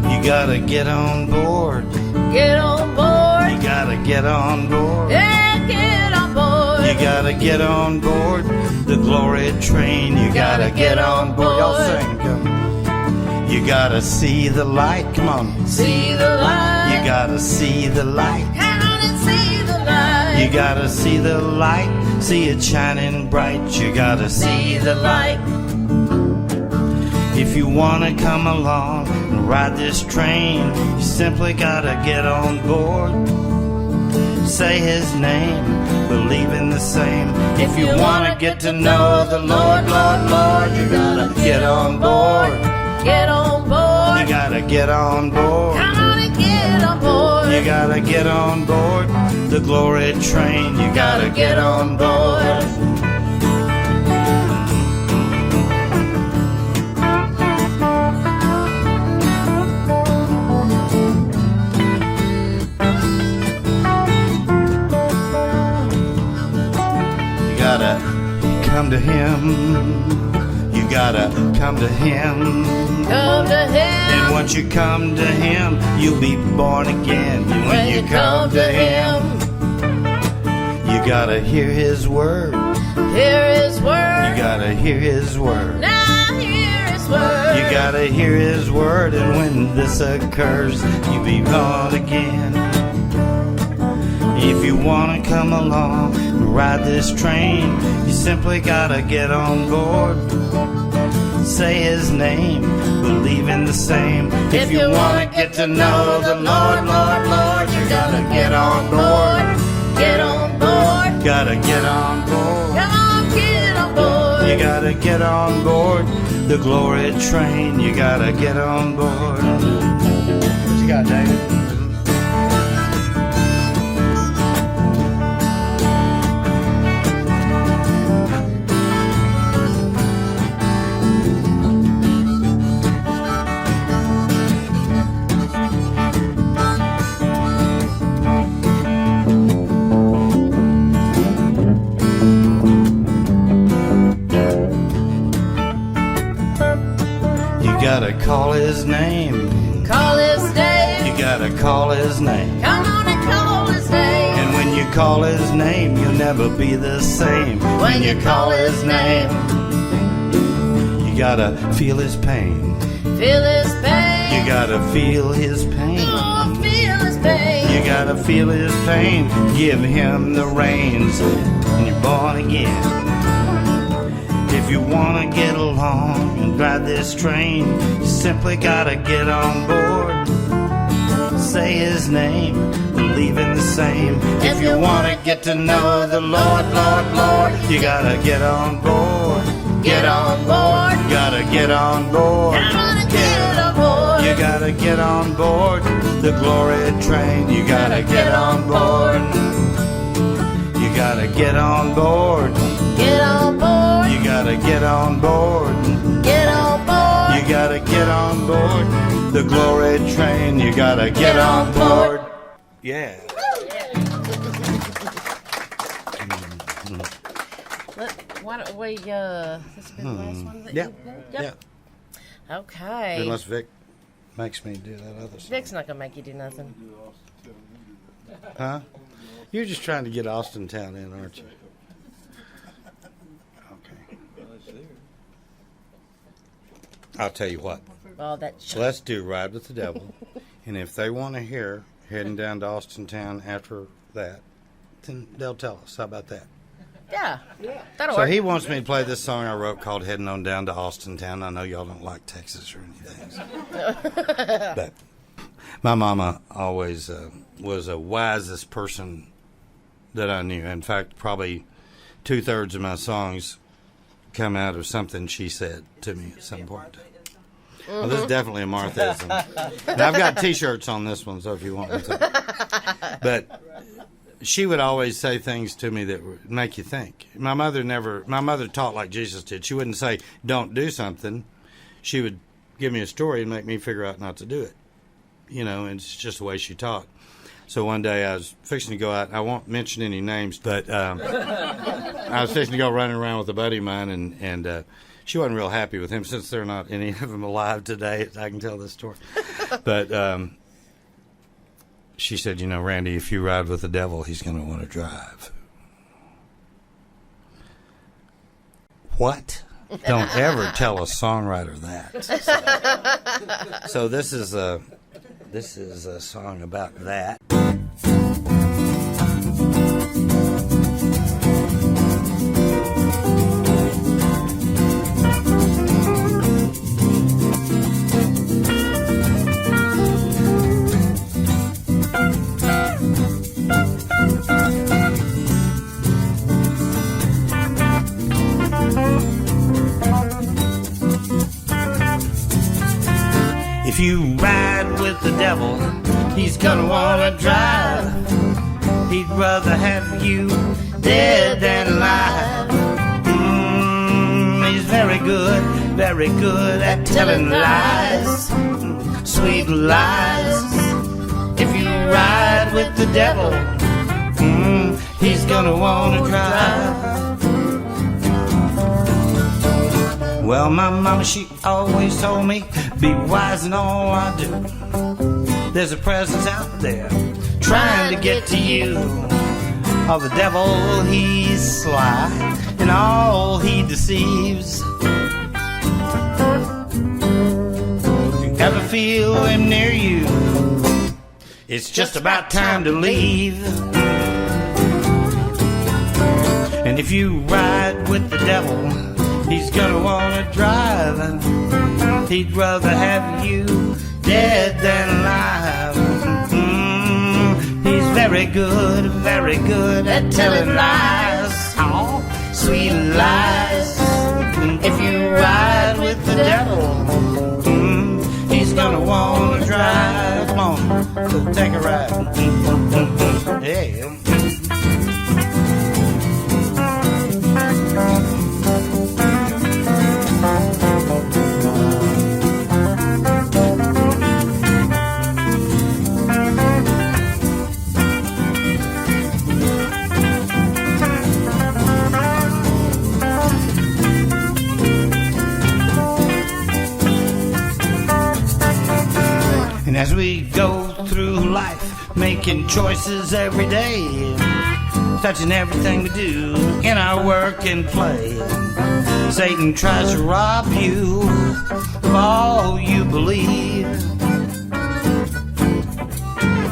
You gotta get on board. Get on board. You gotta get on board. Yeah, get on board. You gotta get on board the glory train. You gotta get on board. Y'all sing. Come. You gotta see the light. Come on. See the light. You gotta see the light. Come on and see the light. You gotta see the light. See it shining bright. You gotta see the light. If you wanna come along and ride this train, you simply gotta get on board. Say his name, believe in the same. If you wanna get to know the Lord, Lord, Lord, you gotta get on board. Get on board. You gotta get on board. Come on and get on board. You gotta get on board the glory train. You gotta get on board. Come to him. You gotta come to him. Come to him. And once you come to him, you'll be born again. And when you come to him, you gotta hear his word. Hear his word. You gotta hear his word. Now hear his word. You gotta hear his word. And when this occurs, you'll be born again. If you wanna come along and ride this train, you simply gotta get on board. say his name, believe in the same. If you want to get to know the Lord, Lord, Lord, you gotta get on board. Get on board. Gotta get on board. Come on, get on board. You gotta get on board the glory train. You gotta get on board. What you got, David? You gotta call his name. Call his name. You gotta call his name. Come on and call his name. And when you call his name, you'll never be the same. When you call his name. You gotta feel his pain. Feel his pain. You gotta feel his pain. Oh, feel his pain. You gotta feel his pain. Give him the reins. And you're born again. If you wanna get along and ride this train, you simply gotta get on board. Say his name, believe in the same. If you wanna get to know the Lord, Lord, Lord, you gotta get on board. Get on board. Gotta get on board. Come on and get on board. You gotta get on board the glory train. You gotta get on board. You gotta get on board. Get on board. You gotta get on board. Get on board. You gotta get on board the glory train. You gotta get on board. Yeah. Why don't we, this will be the last one that Yeah. you do? Yeah. Yep. Okay. Unless Vic makes me do that other stuff. Vic's not going to make you do nothing. Huh? You're just trying to get Austin Town in, aren't you? Okay. I'll tell you what. Oh, that Let's do Ride with the Devil. And if they want to hear Heading Down to Austin Town after that, then they'll tell us. How about that? Yeah. That'll So work. he wants me to play this song I wrote called Heading On Down to Austin Town. I know y'all don't like Texas or anything. But my mama always was the wisest person that I knew. In fact, probably 2/3 of my songs come out of something she said to me at some point. Well, this is definitely a Marthaism. And I've got T-shirts on this one, so if you want me to. But she would always say things to me that would make you think. My mother taught like Jesus did. She wouldn't say, don't do something. She would give me a story and make me figure out not to do it. You know, and it's just the way she taught. So one day I was fixing to go out. I won't mention any names, but I was fixing to go running around with a buddy of mine, and she wasn't real happy with him since they're not any of them alive today. I can tell this story. But she said, you know, Randy, if you ride with the devil, he's going to want to drive. What? Don't ever tell a songwriter that. So this is a song about that. If you ride with the devil, he's gonna wanna drive. He'd rather have you dead than alive. He's very good at telling lies, sweet lies. If you ride with the devil, he's gonna wanna drive. Well, my mama, she always told me, be wise in all I do. There's a presence out there trying to get to you. Oh, the devil, he's sly, and all he deceives. If you ever feel him near you, it's just about time to leave. And if you ride with the devil, he's gonna wanna drive. He'd rather have you dead than alive. He's very good at telling lies. Oh, sweet lies. If you ride with the devil, he's gonna wanna drive. Come on, so take a ride. Yeah. And as we go through life, making choices every day, touching everything we do in our work and play, Satan tries to rob you of all you believe.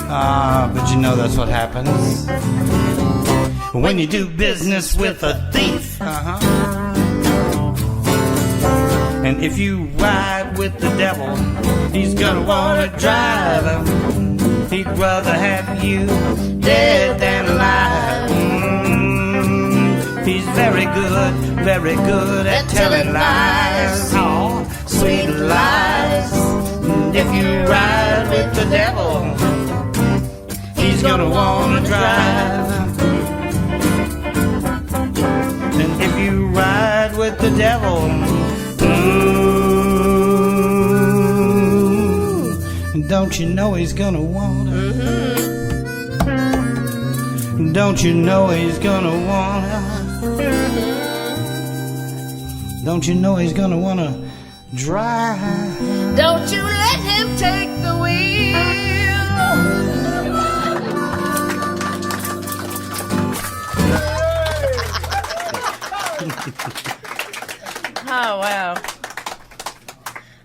But you know that's what happens when you do business with a thief. And if you ride with the devil, he's gonna wanna drive. He'd rather have you dead than alive. He's very good at telling lies. Oh, sweet lies. And if you ride with the devil, he's gonna wanna drive. And if you ride with the devil, don't you know he's gonna wanna? Don't you know he's gonna wanna? Don't you know he's gonna wanna drive? Don't you let him take the wheel. Oh, wow.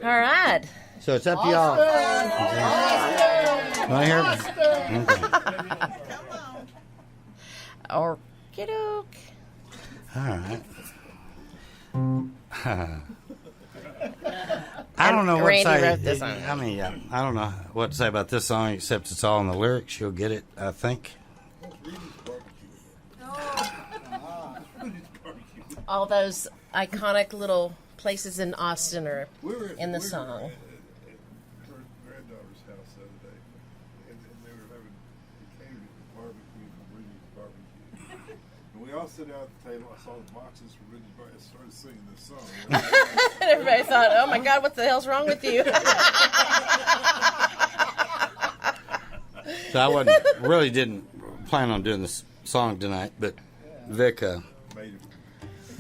All right. So it's up to y'all. Want to hear it? Okay. Okey-doke. All right. I don't know what to Randy say. wrote this song. I mean, I don't know what to say about this song except it's all in the lyrics. You'll get it, I think. All those iconic little places in Austin are in the song. At her granddaughter's house the other day, and they were having catered barbecue from Rudy's Barbecue. And we all sat out at the table. I saw the boxes from Rudy's Barbecue. I started singing this song. And everybody thought, "Oh my God, what the hell's wrong with you?" So I really didn't plan on doing this song tonight, but Vic.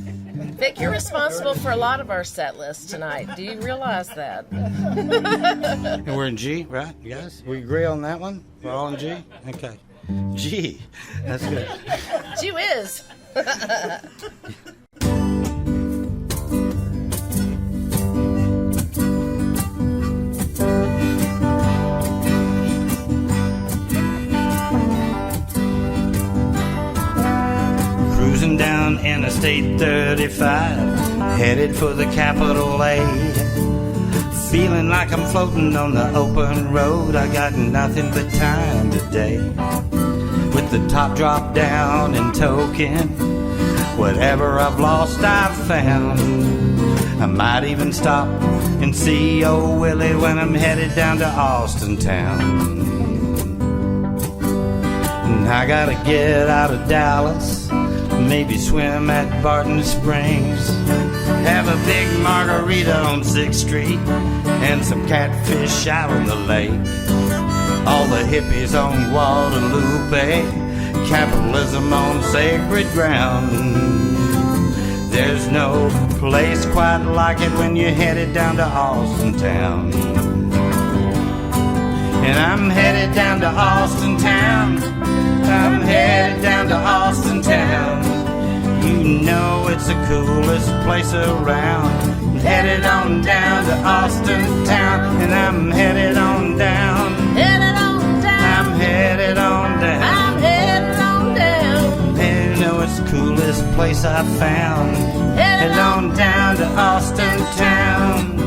Vic, you're responsible for a lot of our set list tonight. Do you realize that? And we're in G, right, you guys? We agree on that one? We're all in G? Okay. G. That's good. Gee whiz. Cruising down Interstate 35, headed for the capital A. Feeling like I'm floating on the open road. I got nothing but time today. With the top drop down and token, whatever I've lost I've found. I might even stop and see old Willie when I'm headed down to Austin town. And I gotta get out of Dallas, maybe swim at Barton Springs, have a big margarita on 6th Street, and some catfish out on the lake. All the hippies on Guadalupe, capitalism on sacred ground. There's no place quite like it when you're headed down to Austin town. And I'm headed down to Austin town. I'm headed down to Austin town. You know it's the coolest place around. I'm headed on down to Austin town. And I'm headed on down. Headed on down. I'm headed on down. I'm headed on down. You know it's the coolest place I found. Headed head on down to Austin town.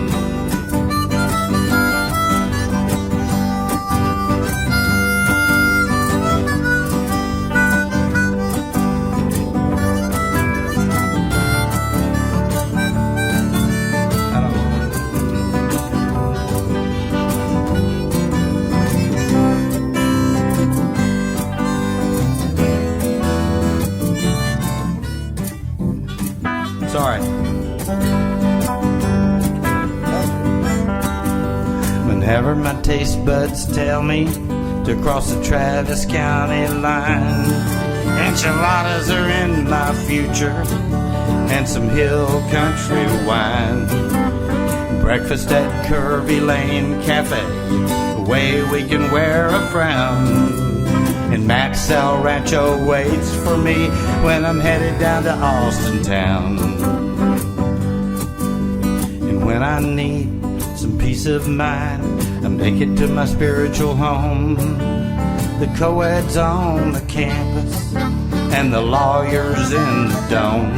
Sorry. Whenever my taste buds tell me to cross the Travis County line, enchiladas are in my future and some hill country wine. Breakfast at Curvy Lane Cafe, the way we can wear a frown. And Max El Rancho waits for me when I'm headed down to Austin town. And when I need some peace of mind, I make it to my spiritual home. The co-eds on the campus and the lawyers in the dome.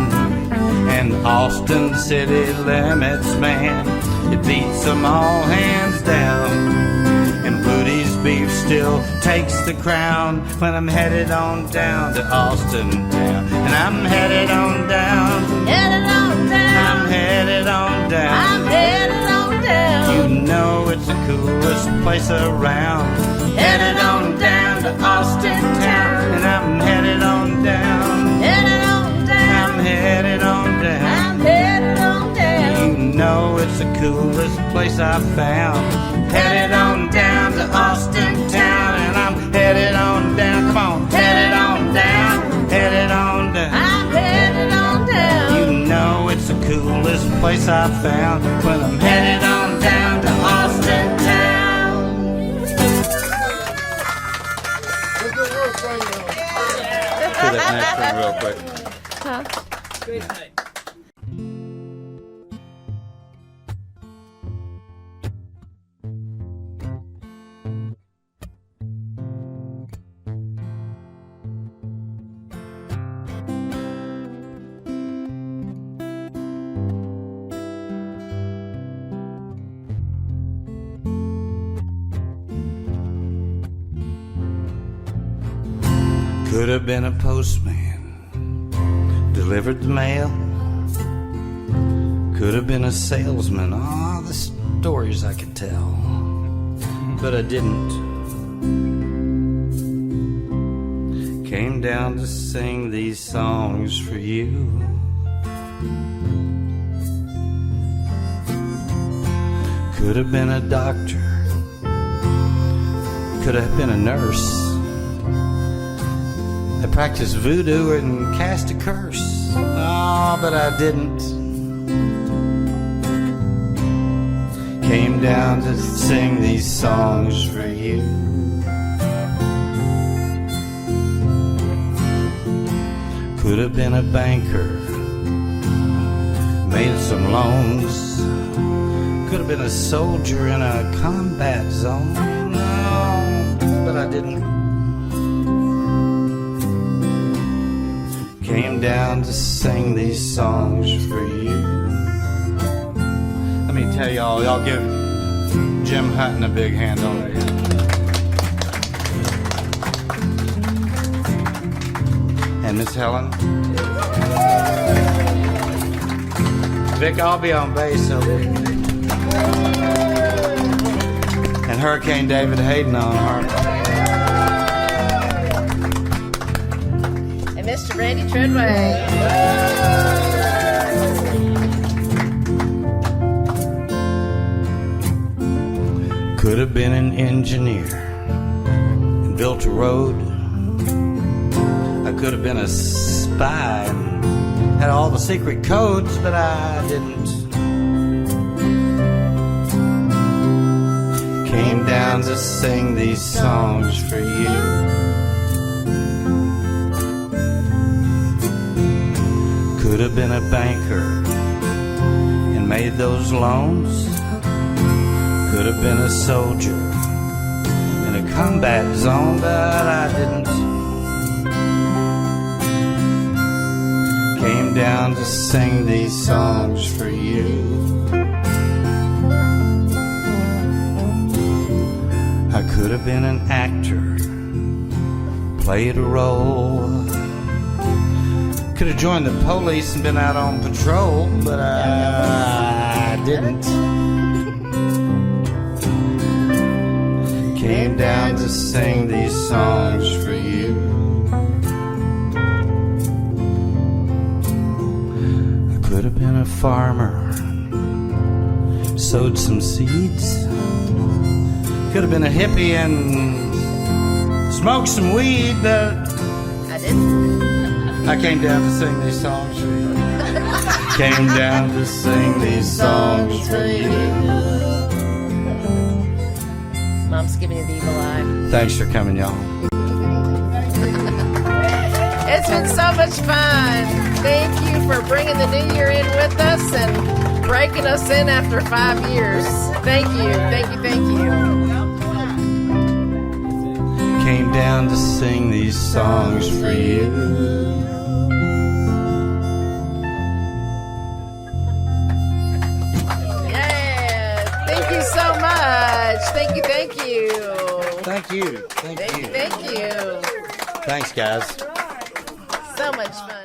And Austin city limits, man, it beats them all hands down. And Booty's beef still takes the crown when I'm headed on down to Austin town. And I'm headed on down, Headed on down. I'm headed on down. I'm headed on down. You know it's the coolest place around. Headed on down to Austin town. And I'm headed on down, Headed on down. I'm headed on down. I'm headed on down. You know it's the coolest place I've found. Headed on down to Austin town. And I'm headed on down, come on. Headed on down, headed on down. I'm headed on down. You know it's the coolest place I've found when I'm headed on down to Austin town. Do that next one real quick. Good night. Could have been a postman, delivered the mail. Could have been a salesman, all the stories I could tell. But I didn't. Came down to sing these songs for you. Could have been a doctor, could have been a nurse. I practiced voodoo and cast a curse. Oh, but I didn't. Came down to sing these songs for you. Could have been a banker, made some loans. Could have been a soldier in a combat zone. No, but I didn't. Came down to sing these songs for you. Let me tell y'all give Jim Hutton a big hand on it. And Miss Helen. Vic, I'll be on bass over here. And Hurricane David Hayden on harp. Mr. Randy Tredway. Could have been an engineer and built a road. I could have been a spy and had all the secret codes, but I didn't. Came down to sing these songs for you. Could have been a banker and made those loans. Could have been a soldier in a combat zone, but I didn't. Came down down to sing these songs for you. I could have been an actor, played a role. Could have joined the police and been out on patrol, but I didn't. Came down to sing these songs for you. I could have been a farmer, sowed some seeds. Could have been a hippie and smoked some weed, but I didn't. I came down to sing these songs for you. Came down to sing these songs for you. Mom's giving you the evil eye. Thanks for coming, y'all. It's been so much fun. Thank you for bringing the new year in with us and breaking us in after 5 years. Thank you, thank you, thank you. Came down to sing these songs for you. Yeah, thank you so much. Thank you, thank you. Thank you. Thank you. Thank you. Thanks, guys. So much fun.